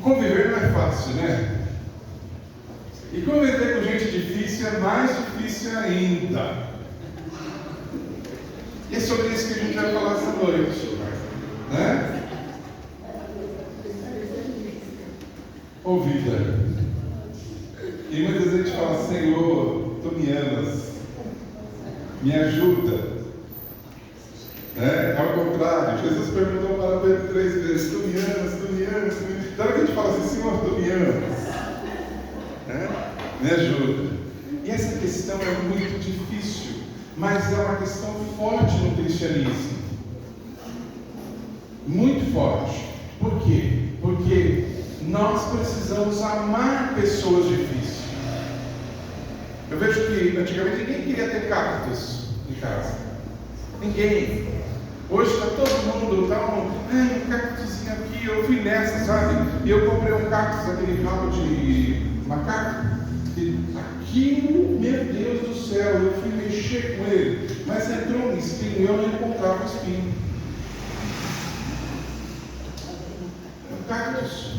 conviver não é fácil, né? E conviver com gente difícil é mais difícil ainda. E é sobre isso que a gente vai falar essa noite, né? Ô vida. E muitas vezes a gente fala: Senhor, Tu me amas, me ajuda. Ao contrário, Jesus perguntou para Pedro 3 vezes: Tu me amas, Tu me amas, Tu me amas. Então a gente fala assim: Senhor, Tu me amas, me ajuda. E essa questão é muito difícil, mas é uma questão forte no cristianismo. Muito forte. Por quê? Porque nós precisamos amar pessoas difíceis. Eu vejo que antigamente ninguém queria ter cactos em casa. Ninguém. Hoje está todo mundo, um cactozinho aqui, eu fui nessa, sabe? E eu comprei um cactus, aquele rabo de macaco. E aquilo, meu Deus do céu, eu fui mexer com ele, mas entrou um espinho e eu não encontrava o espinho. Um cactus.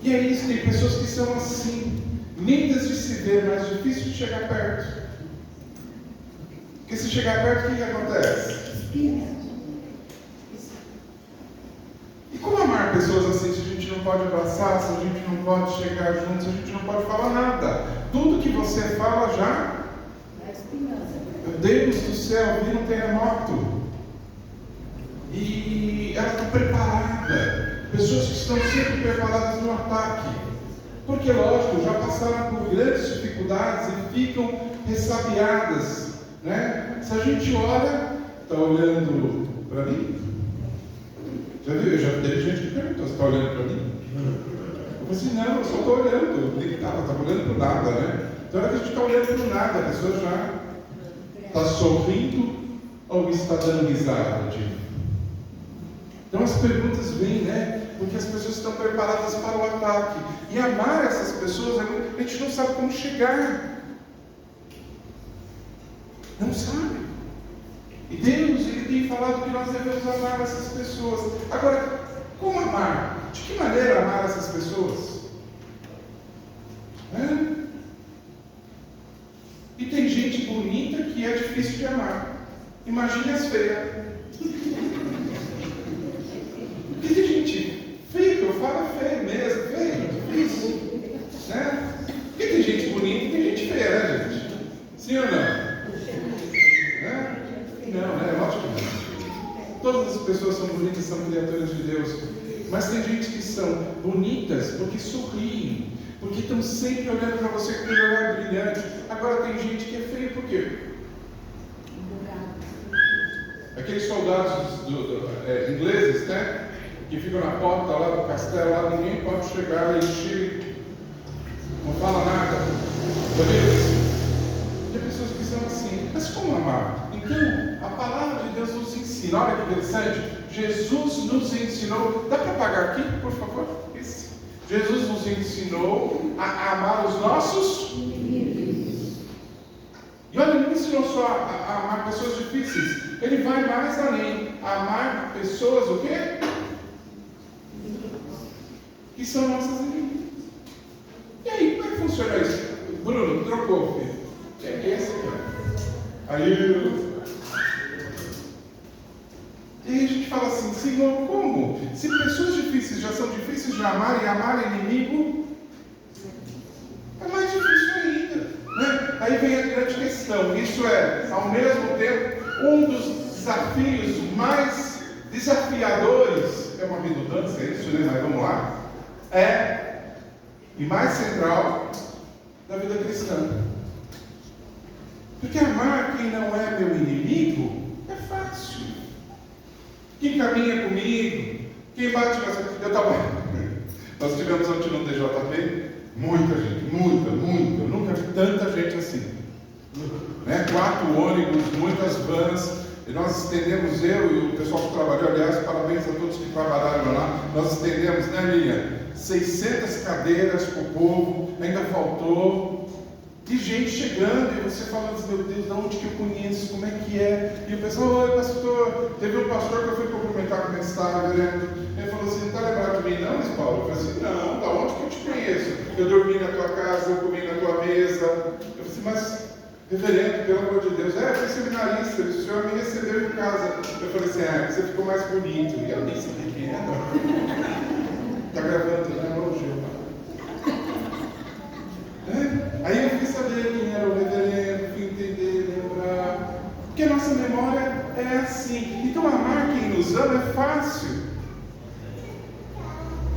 E é isso, tem pessoas que são assim, lindas de se ver, mas difícil de chegar perto. Porque se chegar perto, o que acontece? E como amar pessoas assim, se a gente não pode abraçar, se a gente não pode chegar junto, se a gente não pode falar nada? Tudo que você fala já... Meu Deus do céu, vira um terremoto. E ela está preparada. Pessoas que estão sempre preparadas no ataque. Porque, lógico, já passaram por grandes dificuldades e ficam ressabiadas, né? Se a gente olha, está olhando para mim? Já viu? Já teve gente que perguntou: você está olhando para mim? Eu falei assim: não, eu só estou olhando. Ele estava olhando para nada, né? Então, hora que a gente está olhando para o nada, a pessoa já está sorrindo ou está dando risada? Então, as perguntas vêm, né? Porque as pessoas estão preparadas para o ataque. E amar essas pessoas, a gente não sabe como chegar. Não sabe. E Deus, Ele tem falado que nós devemos amar essas pessoas. Agora, como amar? De que maneira amar essas pessoas? E tem gente bonita que é difícil de amar. Imagine as feias. Porque tem gente feia, que eu falo é feio mesmo, feio, difícil. Né? Porque tem gente bonita e tem gente feia, né, gente? Sim ou não? Não, né? Lógico que não. Todas as pessoas são bonitas, são criaturas de Deus. Mas tem gente que são bonitas porque sorriem, porque estão sempre olhando para você com aquele olhar brilhante. Agora tem gente que é feia por quê? Aqueles soldados ingleses, né? Que ficam na porta lá do castelo, lá ninguém pode chegar, eles chegam, não fala nada. Tem pessoas que são assim. Mas como amar? Então, a palavra de Deus nos ensina. Olha que interessante. Jesus nos ensinou. Dá para apagar aqui, por favor? Isso. Jesus nos ensinou a amar os nossos inimigos. E olha, ele não ensinou só a amar pessoas difíceis. Ele vai mais além. Amar pessoas o quê? Que são nossas inimigas. E aí, como é que funciona isso? Bruno, trocou, filho. É esse aqui. Aí e aí a gente fala assim: Senhor, como? Se pessoas difíceis já são difíceis de amar, e amar inimigo é mais difícil ainda, né? Aí vem a grande questão. Isso é, ao mesmo tempo, um dos desafios mais desafiadores. É uma redundância isso, né? Mas vamos lá. E mais central da vida cristã. Porque amar quem não é meu inimigo é fácil. Quem caminha comigo, quem bate nas... Nós tivemos ontem no DJB muita gente, muita. Eu nunca vi tanta gente assim. Né? 4 ônibus, muitas vans. E nós estendemos, eu e o pessoal que trabalhou, aliás, parabéns a todos que trabalharam lá. Nós estendemos, né, Linha? 600 cadeiras para o povo, ainda faltou. E gente chegando, e você falando assim: meu Deus, de onde que eu conheço, como é que é? E o pessoal: oi, pastor. Teve um pastor que eu fui cumprimentar como ele estava, vereador. Ele falou assim: não está lembrado de mim, não, Luiz Paulo? Eu falei eu dormi na tua casa, eu comi na tua mesa. Eu disse, mas, reverendo, pelo amor de Deus, eu fui seminarista, o senhor me recebeu em casa. Eu falei assim, você ficou mais bonito. E eu nem sabia quem era. Está gravando, né? Aí eu fui saber quem era o reverendo, fui entender, lembrar. Porque a nossa memória é assim. Então amar quem nos ama é fácil.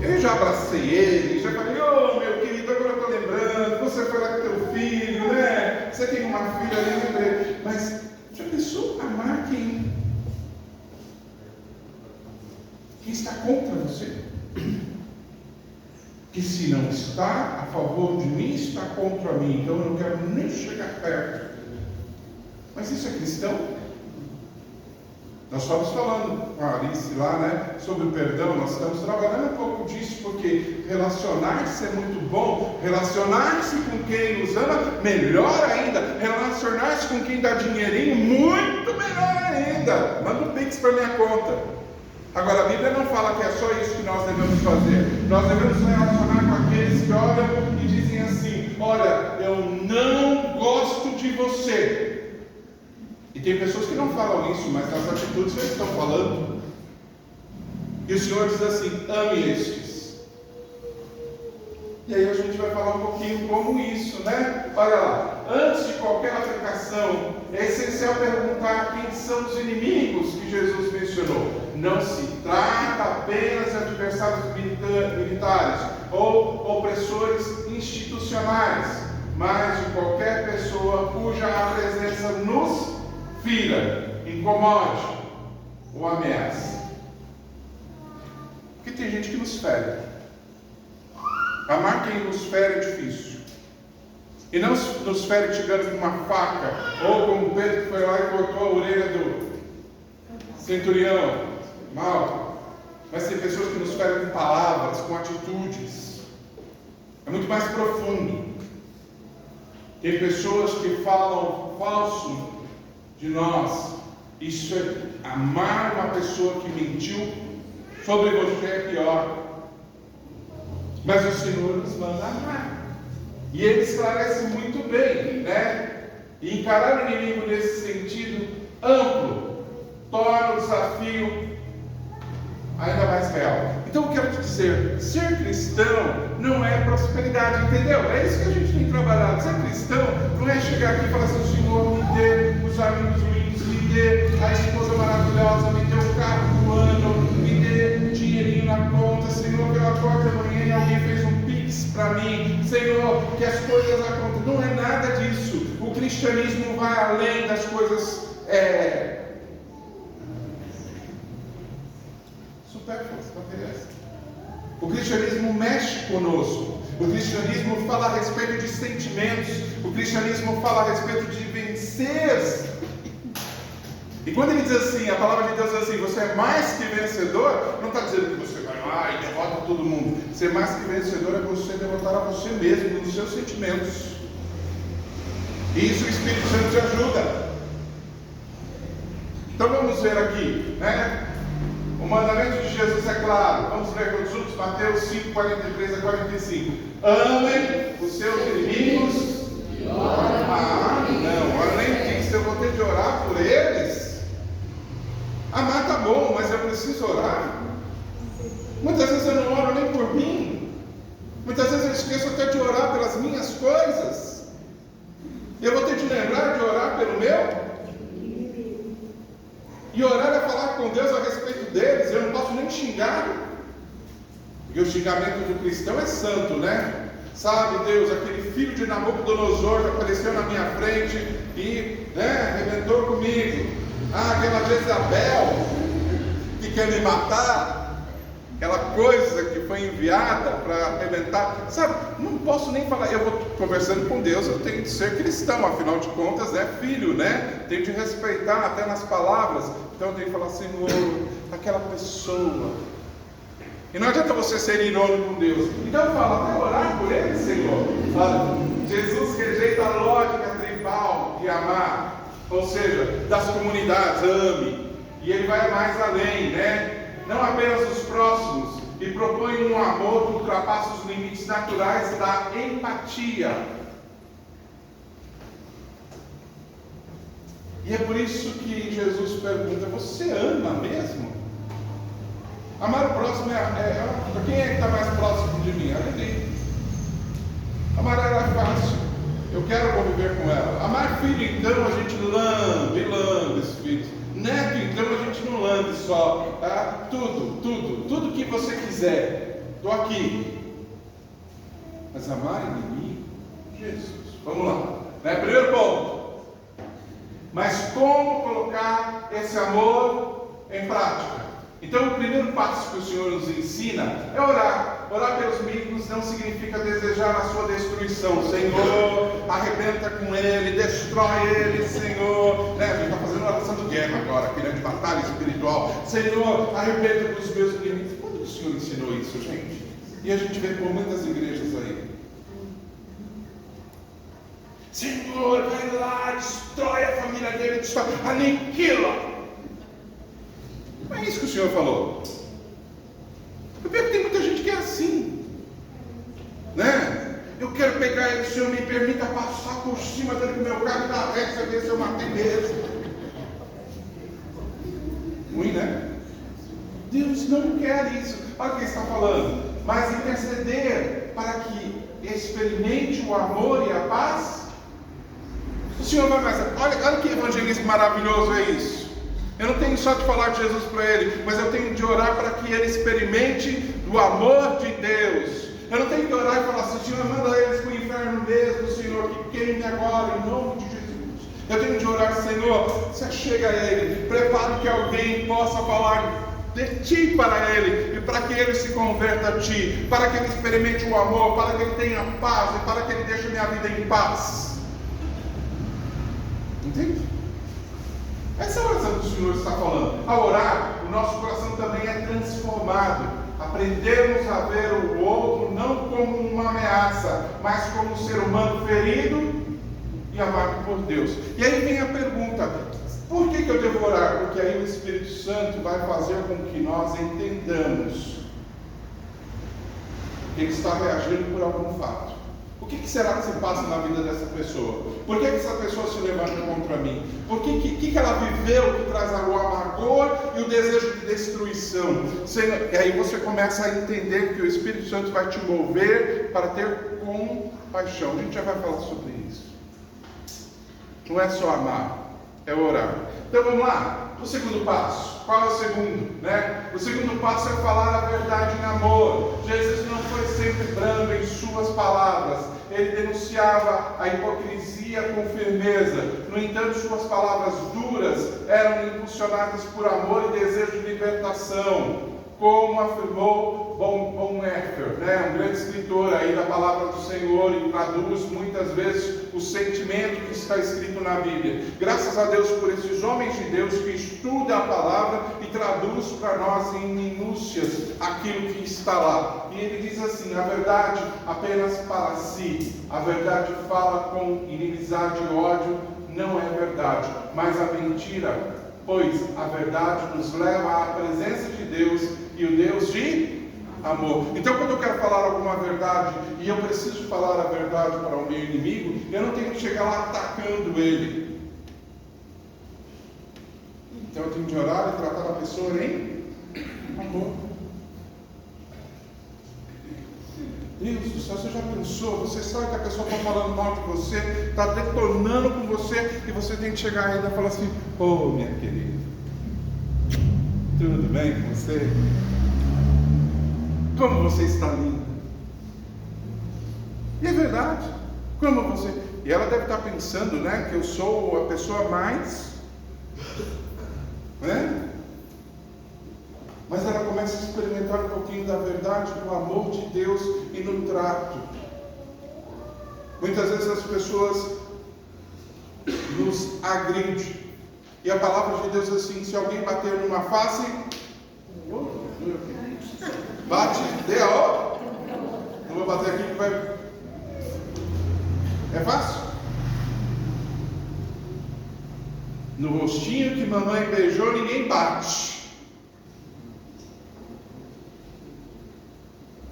Eu já abracei ele, já falei, meu querido, agora eu estou lembrando, você foi lá com teu filho, né? Você tem uma filha ali, lembrei. Mas já pensou amar quem está contra você? Que se não está a favor de mim, está contra mim, então eu não quero nem chegar perto. Mas isso é cristão? Nós estamos falando com a Alice lá, né, sobre o perdão, nós estamos trabalhando um pouco disso, porque relacionar-se é muito bom, relacionar-se com quem nos ama, melhor ainda, relacionar-se com quem dá dinheirinho, muito melhor ainda. Manda um pix para minha conta. Agora, a Bíblia não fala que é só isso que nós devemos fazer. Nós devemos relacionar com aqueles que olham e dizem assim, olha, eu não gosto de você. E tem pessoas que não falam isso, mas nas atitudes eles estão falando. E o Senhor diz assim, ame estes. E aí a gente vai falar um pouquinho como isso, né? Olha lá, antes de qualquer aplicação, é essencial perguntar quem são os inimigos que Jesus mencionou. Não se trata apenas de adversários militares ou opressores institucionais, mas de qualquer pessoa cuja presença nos fira, incomode ou ameaça. Porque tem gente que nos fere. Amar quem nos fere é difícil. E não nos fere chegando com uma faca, ou como Pedro que foi lá e cortou a orelha do centurião. Mal. Mas tem pessoas que nos ferem com palavras, com atitudes. É muito mais profundo. Tem pessoas que falam falso de nós. Isso é amar uma pessoa que mentiu sobre você é pior. Mas o Senhor nos manda amar. E ele esclarece muito bem, né? E encarar o inimigo nesse sentido amplo torna o desafio ainda mais real. Então eu quero te dizer, ser cristão não é prosperidade, entendeu? É isso que a gente tem trabalhado. Ser cristão não é chegar aqui e falar assim, Senhor, me dê os amigos lindos, me dê a esposa maravilhosa, me dê o carro do ano, me dê um dinheirinho na conta, Senhor, que eu acordo amanhã e alguém fez um pix para mim, Senhor, que as coisas acontecem. Não é nada disso. O cristianismo vai além das coisas supérfluas, materiais. O cristianismo mexe conosco. O cristianismo fala a respeito de sentimentos. O cristianismo fala a respeito de vencer. E quando ele diz assim, a palavra de Deus diz assim, você é mais que vencedor, não está dizendo que você vai lá e derrota todo mundo. Ser mais que vencedor é você derrotar a você mesmo, nos seus sentimentos. E isso o Espírito Santo te ajuda. Então vamos ver aqui, né? O mandamento de Jesus é claro. Vamos ver juntos Mateus 5, 43 a 45. Amem os seus inimigos. Não, além disso, eu vou ter de orar por eles. Amar tá bom, mas eu preciso orar. Muitas vezes eu não oro nem por mim. Muitas vezes eu esqueço até de orar pelas minhas coisas. Eu vou ter de lembrar de orar pelo meu. E orar é falar com Deus a respeito deles. Eu não posso nem xingar. Porque o xingamento do cristão é santo, né? Sabe, Deus, aquele filho de Nabucodonosor que apareceu na minha frente e arrebentou comigo. Aquela Jezabel que quer me matar, aquela coisa que foi enviada para arrebentar. Sabe, não posso nem falar. Eu vou conversando com Deus, eu tenho de ser cristão, afinal de contas é filho, né? Tenho de respeitar até nas palavras. Então eu tenho que falar, Senhor, aquela pessoa. E não adianta você ser irônico com Deus. Então fala, vai orar por ele, Senhor. Fala, Jesus rejeita a lógica tribal de amar. Ou seja, das comunidades, ame. E ele vai mais além, né? Não apenas os próximos. E propõe um amor que ultrapassa os limites naturais da empatia. E é por isso que Jesus pergunta: você ama mesmo? Amar o próximo quem é que está mais próximo de mim? Alegria. Amar ela é fácil. Eu quero conviver com ela. Amar filho, então, a gente lambe os filhos. Neto, então, a gente não lambe só. Tá? Tudo que você quiser. Estou aqui. Mas amar inimigo? Jesus. Vamos lá. Primeiro ponto. Mas como colocar esse amor em prática? Então, o primeiro passo que o Senhor nos ensina é orar. Orar pelos inimigos não significa desejar a sua destruição. Senhor, arrebenta com ele, destrói ele, Senhor. A gente está fazendo oração de guerra agora, aqui, de batalha espiritual. Senhor, arrebenta com os meus inimigos. Quando o Senhor ensinou isso, gente? E a gente vê por muitas igrejas aí. Senhor, vai lá, destrói a família dele, destrói, aniquila. Não é isso que o Senhor falou. Eu vejo que tem muita gente que é assim, Eu quero pegar ele, o Senhor me permita passar por cima dele com o meu carro e dar resta ver se eu matei mesmo. Ruim, né? Deus não quer isso. Olha o que ele está falando. Mas interceder para que experimente o amor e a paz. O Senhor vai mais. Olha que evangelismo maravilhoso é isso. Eu não tenho só de falar de Jesus para ele, mas eu tenho de orar para que ele experimente do amor de Deus. Eu não tenho que orar e falar assim: Senhor, manda eles para o inferno mesmo, Senhor, que queime agora, em nome de Jesus. Eu tenho de orar: Senhor, você chega a ele, prepare que alguém possa falar de ti para ele, e para que ele se converta a ti, para que ele experimente o amor, para que ele tenha paz, e para que ele deixe a minha vida em paz. Entende? Essa é a oração que o Senhor está falando. Ao orar, o nosso coração também é transformado. Aprendemos a ver o outro não como uma ameaça, mas como um ser humano ferido e amado por Deus. E aí vem a pergunta: por que eu devo orar? Porque aí o Espírito Santo vai fazer com que nós entendamos que ele está reagindo por algum fato. O que será que se passa na vida dessa pessoa? Por que essa pessoa se levanta contra mim? Por que ela viveu que traz o amargor e o desejo de destruição? E aí você começa a entender que o Espírito Santo vai te mover para ter compaixão. A gente já vai falar sobre isso. Não é só amar, é orar. Então vamos lá. O segundo passo. Qual é o segundo? O segundo passo é falar a verdade em amor. Jesus não foi sempre brando em suas palavras. Ele denunciava a hipocrisia com firmeza. No entanto, suas palavras duras eram impulsionadas por amor e desejo de libertação. Como afirmou Bonhoeffer, um grande escritor aí da palavra do Senhor, e traduz muitas vezes o sentimento que está escrito na Bíblia. Graças a Deus por esses homens de Deus que estudam a palavra e traduz para nós em minúcias aquilo que está lá. E ele diz assim: a verdade apenas para si, a verdade fala com inimizade e ódio, não é verdade, mas a mentira, pois a verdade nos leva à presença de Deus, e o Deus de amor. Então, quando eu quero falar alguma verdade e eu preciso falar a verdade para o meu inimigo, eu não tenho que chegar lá atacando ele. Então eu tenho de orar e tratar a pessoa em amor. Deus do céu, você já pensou? Você sabe que a pessoa está falando mal de você, está detonando com você, e você tem que chegar ainda e falar assim: ô minha querida, tudo bem com você? Como você está linda. E é verdade. Como você... E ela deve estar pensando, que eu sou a pessoa mais... Mas ela começa a experimentar um pouquinho da verdade, do amor de Deus e no trato. Muitas vezes as pessoas nos agridem. E a palavra de Deus é assim: se alguém bater numa face... Bate, dê a hora. Não vou bater aqui que vai. É fácil? No rostinho que mamãe beijou, ninguém bate.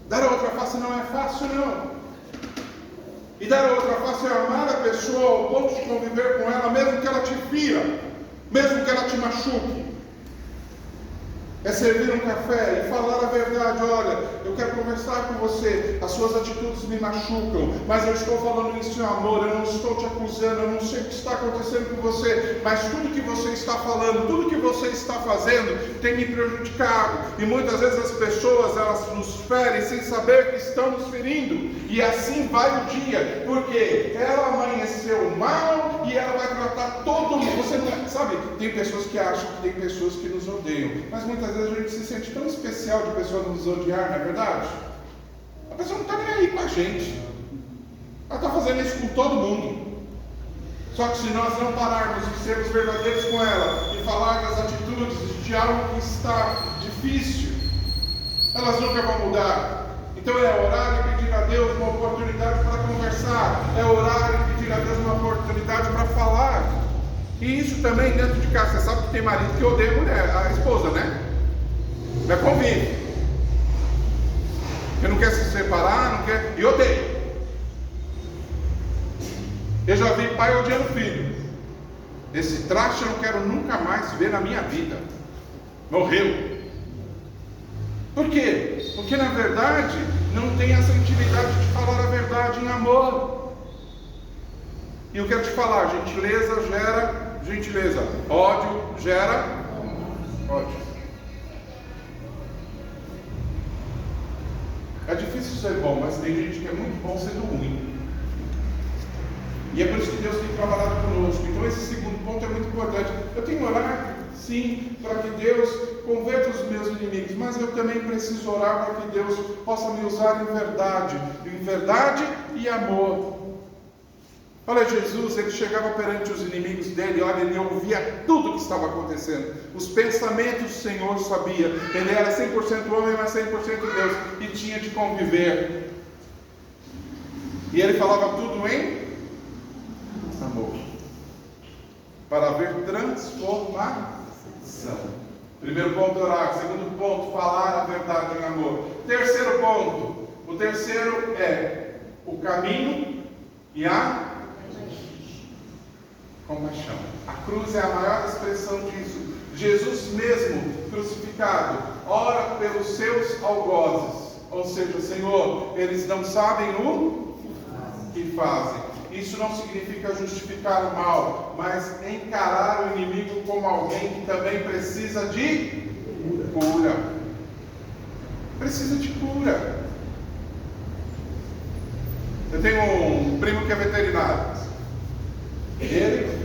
Dar a outra face não é fácil, não. E dar a outra face é amar a pessoa ao ponto de conviver com ela, mesmo que ela te fira, mesmo que ela te machuque. É servir um café e falar a verdade. Olha, eu quero conversar com você, as suas atitudes me machucam, mas eu estou falando isso em amor, eu não estou te acusando, eu não sei o que está acontecendo com você, mas tudo que você está falando, tudo que você está fazendo tem me prejudicado. E muitas vezes as pessoas, elas nos ferem sem saber que estão nos ferindo, e assim vai o dia, porque ela amanheceu mal e ela vai tratar todo mundo. Você não sabe, tem pessoas que acham que tem pessoas que nos odeiam, mas muitas vezes a gente se sente tão especial de pessoa nos odiar, não é verdade? A pessoa não está nem aí com a gente, ela está fazendo isso com todo mundo. Só que se nós não pararmos de sermos verdadeiros com ela e falar das atitudes de algo que está difícil, elas nunca vão mudar. Então é orar e pedir a Deus uma oportunidade para conversar, é orar e pedir a Deus uma oportunidade para falar. E isso também dentro de casa. Você sabe que tem marido que odeia a mulher, a esposa, né? Não é convívio, que não quer se separar, não quer, e odeia. Eu já vi pai odiando filho. Esse traste eu não quero nunca mais ver na minha vida. Morreu. Por quê? Porque na verdade não tem essa intimidade de falar a verdade em amor. E eu quero te falar, gentileza gera gentileza, ódio gera ódio. É difícil ser bom, mas tem gente que é muito bom sendo ruim. E é por isso que Deus tem trabalhado conosco. Então esse segundo ponto é muito importante. Eu tenho orado, sim, para que Deus converta os meus inimigos, mas eu também preciso orar para que Deus possa me usar em verdade e amor. Olha, Jesus, ele chegava perante os inimigos dele, olha, ele ouvia tudo o que estava acontecendo. Os pensamentos do Senhor sabia. Ele era 100% homem, mas 100% Deus, e tinha de conviver. E ele falava tudo em amor, para haver transformação. Primeiro ponto, orar. Segundo ponto, falar a verdade em amor. Terceiro ponto, o terceiro é o caminho e a compaixão. A cruz é a maior expressão disso. Jesus mesmo crucificado ora pelos seus algozes, ou seja, Senhor, eles não sabem o que fazem. Isso não significa justificar o mal, mas encarar o inimigo como alguém que também precisa de cura. Precisa de cura. Eu tenho um primo que é veterinário. Ele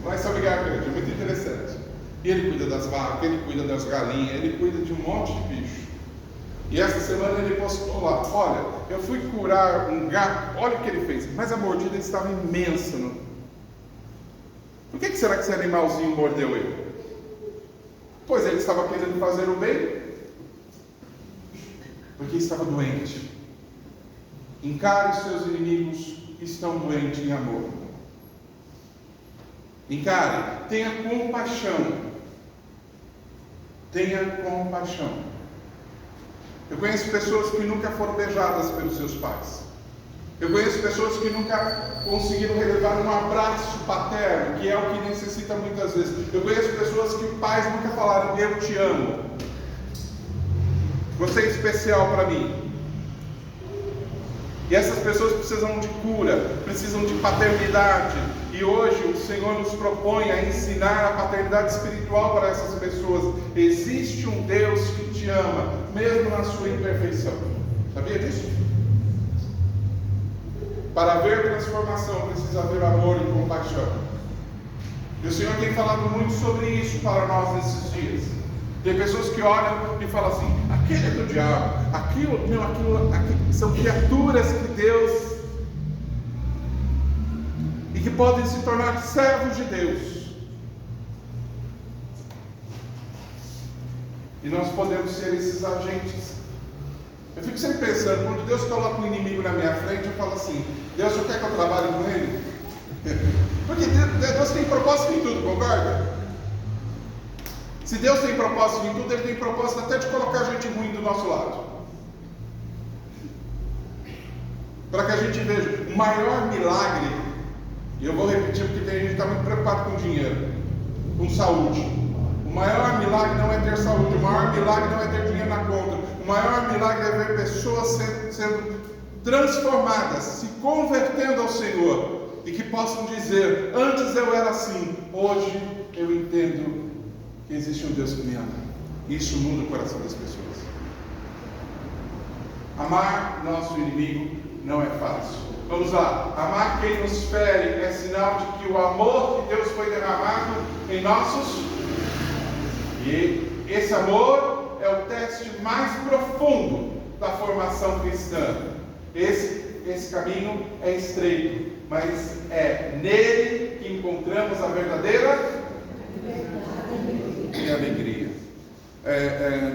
lá em São Miguel Grande, é muito interessante. E ele cuida das vacas, ele cuida das galinhas, ele cuida de um monte de bicho. E essa semana ele postou lá, olha, eu fui curar um gato, olha o que ele fez, mas a mordida estava imensa. Por que será que esse animalzinho mordeu ele? Pois ele estava querendo fazer o bem, porque estava doente. Encare os seus inimigos que estão doentes em amor. Encare, tenha compaixão. Tenha compaixão. Eu conheço pessoas que nunca foram beijadas pelos seus pais. Eu conheço pessoas que nunca conseguiram relevar um abraço paterno, que é o que necessita muitas vezes. Eu conheço pessoas que pais nunca falaram, eu te amo. Você é especial para mim. E essas pessoas precisam de cura, precisam de paternidade. E hoje o Senhor nos propõe a ensinar a paternidade espiritual para essas pessoas. Existe um Deus que te ama, mesmo na sua imperfeição. Sabia disso? Para haver transformação, precisa haver amor e compaixão. E o Senhor tem falado muito sobre isso para nós nesses dias. Tem pessoas que olham e falam assim, aquele é do aquilo, aquilo são criaturas que Deus, e que podem se tornar servos de Deus. E nós podemos ser esses agentes. Eu fico sempre pensando, quando Deus coloca um inimigo na minha frente, eu falo assim, Deus só quer que eu trabalhe com ele? Porque Deus tem propósito em tudo, concorda? Se Deus tem propósito em tudo, Ele tem propósito até de colocar gente ruim do nosso lado. para que a gente veja o maior milagre. E eu vou repetir porque tem gente que está muito preocupado com dinheiro, com saúde. O maior milagre não é ter saúde, o maior milagre não é ter dinheiro na conta, o maior milagre é ver pessoas sendo transformadas, se convertendo ao Senhor, e que possam dizer: antes eu era assim, hoje eu entendo que existe um Deus que me ama. Isso muda o coração das pessoas. Amar nosso inimigo não é fácil. Vamos lá. Amar quem nos fere é sinal de que o amor de Deus foi derramado em nossos. E esse amor é o teste mais profundo da formação cristã. Esse caminho é estreito, mas é nele que encontramos a verdadeira alegria.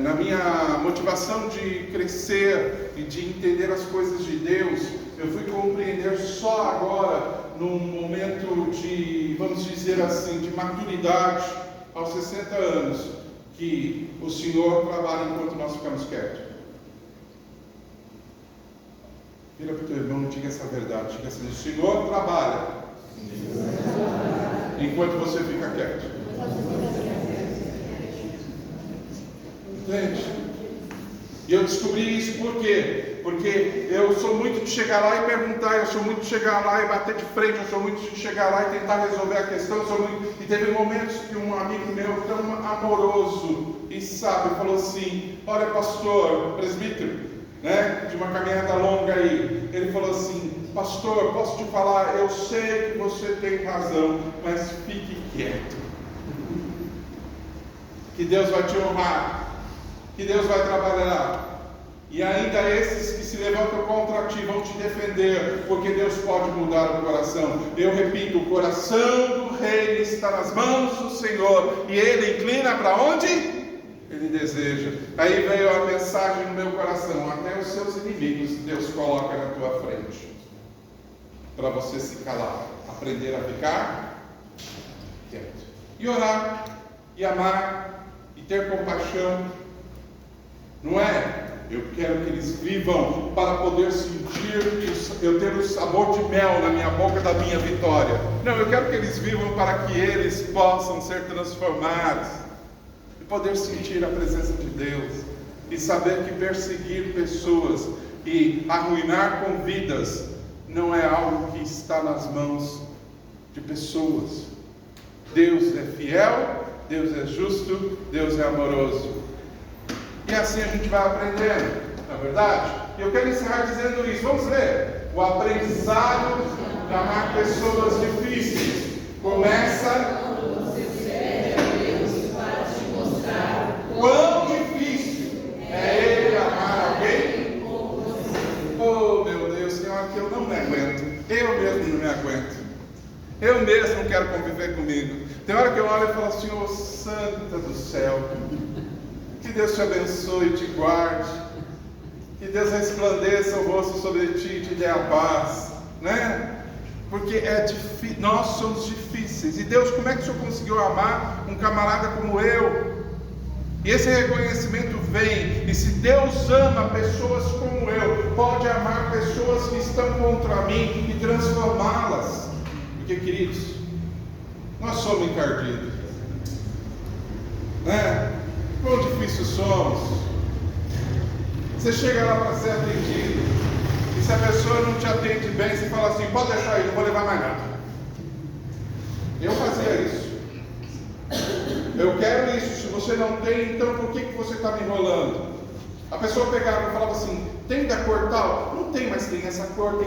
Na minha motivação de crescer e de entender as coisas de Deus, eu fui compreender só agora, num momento de, vamos dizer assim, de maturidade, aos 60 anos, que o Senhor trabalha enquanto nós ficamos quietos. Vira para o teu irmão e diga essa verdade. Diga assim: o Senhor trabalha enquanto você fica quieto. Entende? E eu descobri isso por quê? Porque eu sou muito de chegar lá e perguntar, eu sou muito de chegar lá e bater de frente, eu sou muito de chegar lá e tentar resolver a questão, E teve momentos que um amigo meu, tão amoroso e sábio, falou assim: olha, pastor, presbítero, né, de uma caminhada longa aí, ele falou assim: pastor, posso te falar, eu sei que você tem razão, mas fique quieto, que Deus vai te honrar, que Deus vai trabalhar, e ainda esses que se levantam contra ti vão te defender, porque Deus pode mudar o coração. Eu repito, o coração do rei está nas mãos do Senhor, e ele inclina para onde ele deseja. Aí veio a mensagem no meu coração: até os seus inimigos Deus coloca na tua frente, para você se calar, aprender a ficar quieto, e orar, e amar, e ter compaixão. Não é? Eu quero que eles vivam para poder sentir eu ter o sabor de mel na minha boca da minha vitória. Não, eu quero que eles vivam para que eles possam ser transformados e poder sentir a presença de Deus e saber que perseguir pessoas e arruinar com vidas não é algo que está nas mãos de pessoas. Deus é fiel, Deus é justo, Deus é amoroso. E assim a gente vai aprendendo, não é verdade? E eu quero encerrar dizendo isso. Vamos ler. O aprendizado de amar pessoas difíceis começa quando você serve a Deus para te mostrar quão difícil é Ele amar alguém. Oh meu Deus, tem hora que eu não me aguento. Eu mesmo não me aguento. Eu mesmo não quero conviver comigo. Tem hora que eu olho e falo assim: ô Santa do céu, que Deus te abençoe e te guarde, que Deus resplandeça o rosto sobre ti e te dê a paz, né? Porque nós somos difíceis. E Deus, como é que o Senhor conseguiu amar um camarada como eu? E esse reconhecimento vem, e se Deus ama pessoas como eu, pode amar pessoas que estão contra mim e transformá-las. Porque, queridos, nós somos encardidos, né? Quão difícil somos. Você chega lá para ser atendido, e se a pessoa não te atende bem, você fala assim: pode deixar aí, não vou levar mais nada. Eu fazia isso. Eu quero isso. Se você não tem, então por que você está me enrolando? A pessoa pegava e falava assim: tem da cor tal? Não tem, mas tem essa cor,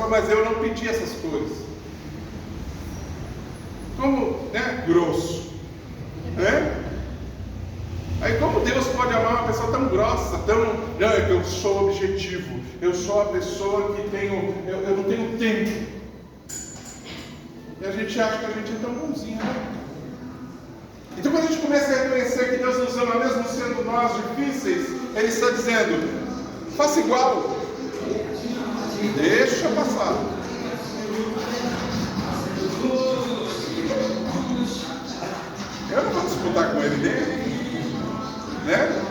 mas eu não pedi essas cores. Como, né? Grosso, né? Aí como Deus pode amar uma pessoa tão grossa, não, é que eu sou objetivo, eu sou a pessoa que eu não tenho tempo. E a gente acha que a gente é tão bonzinho, né? Então quando a gente começa a reconhecer que Deus nos ama, mesmo sendo nós difíceis, Ele está dizendo: faça igual, deixa passar. Eu não vou disputar com Ele dele. Né?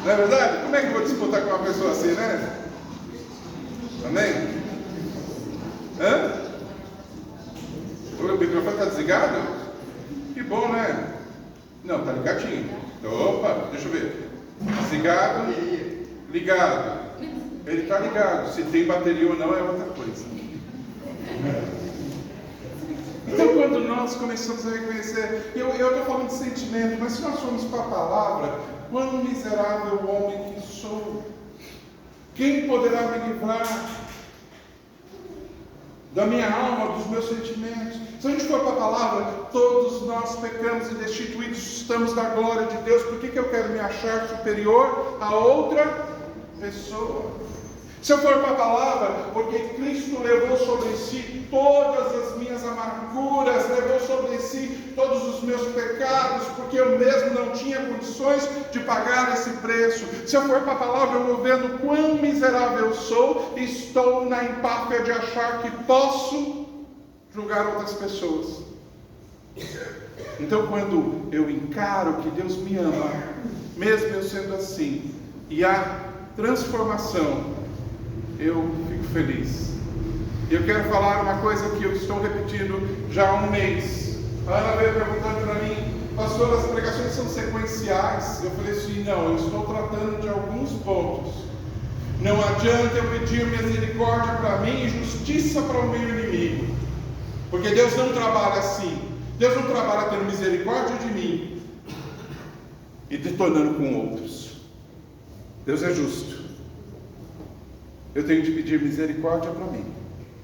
Não é verdade? Como é que eu vou disputar com uma pessoa assim, né? Amém? Hã? O microfone está desligado? Que bom, né? Não, está ligadinho. Opa, deixa eu ver. Desligado, ligado. Ele está ligado. Se tem bateria ou não é outra coisa. Então, quando nós começamos a reconhecer, eu estou falando de sentimento, mas se nós formos para a palavra, quão miserável homem que sou, quem poderá me livrar da minha alma, dos meus sentimentos? Se a gente for para a palavra, todos nós pecamos e destituídos estamos da glória de Deus. Por que eu quero me achar superior a outra pessoa? Se eu for para a palavra, porque Cristo levou sobre si todas as minhas amarguras, levou sobre si todos os meus pecados, porque eu mesmo não tinha condições de pagar esse preço. Se eu for para a palavra, eu vou vendo quão miserável eu sou, e estou na empáfia de achar que posso julgar outras pessoas. Então, quando eu encaro que Deus me ama, mesmo eu sendo assim, e há transformação, eu fico feliz. Eu quero falar uma coisa que eu estou repetindo já há um mês. A Ana veio perguntando para mim: pastor, as pregações são sequenciais? Eu falei assim: não, eu estou tratando de alguns pontos. Não adianta eu pedir misericórdia para mim e justiça para o meu inimigo, porque Deus não trabalha assim. Deus não trabalha tendo misericórdia de mim e detonando com outros. Deus é justo. Eu tenho de pedir misericórdia para mim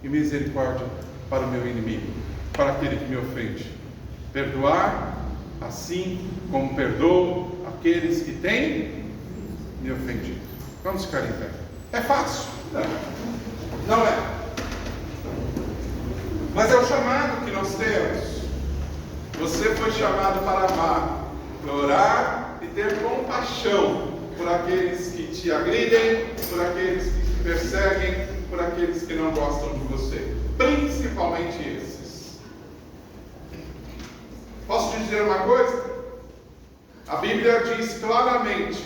e misericórdia para o meu inimigo, para aquele que me ofende. Perdoar assim como perdoo aqueles que têm me ofendido. Vamos ficar em pé. É fácil? Não, não é. Mas é o chamado que nós temos. Você foi chamado para amar, orar e ter compaixão por aqueles que te agridem, por aqueles que te perseguem, por aqueles que não gostam de você, principalmente esses. Posso te dizer uma coisa? A Bíblia diz claramente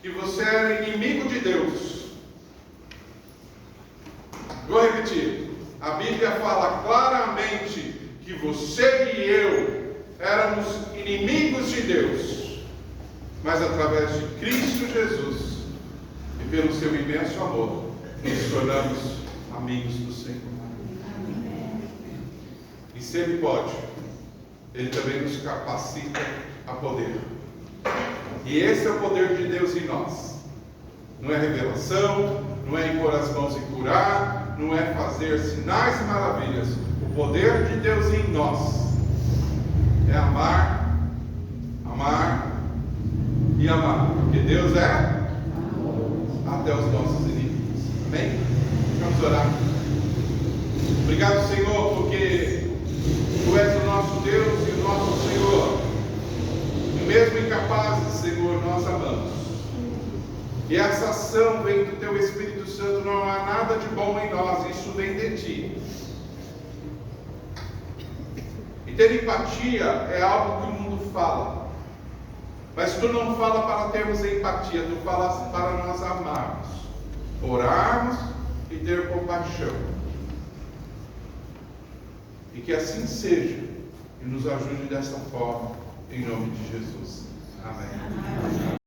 que você era inimigo de Deus. Vou repetir. A Bíblia fala claramente que você e eu éramos inimigos de Deus, mas através de Cristo Jesus e pelo seu imenso amor, nos tornamos amigos do Senhor. E se Ele pode, Ele também nos capacita a poder. E esse é o poder de Deus em nós. Não é revelação, não é impor as mãos e curar, não é fazer sinais e maravilhas. O poder de Deus em nós é amar, amar e amar, porque Deus é até os nossos inimigos. Amém? Vamos orar. Obrigado, Senhor, porque Tu és o nosso Deus e o nosso Senhor. E mesmo incapazes, Senhor, nós amamos. E essa ação vem do Teu Espírito Santo. Não há nada de bom em nós, isso vem de Ti. E ter empatia é algo que o mundo fala, mas Tu não fala para termos empatia, Tu falas para nós amarmos, orarmos e ter compaixão. E que assim seja, e nos ajude dessa forma, em nome de Jesus. Amém.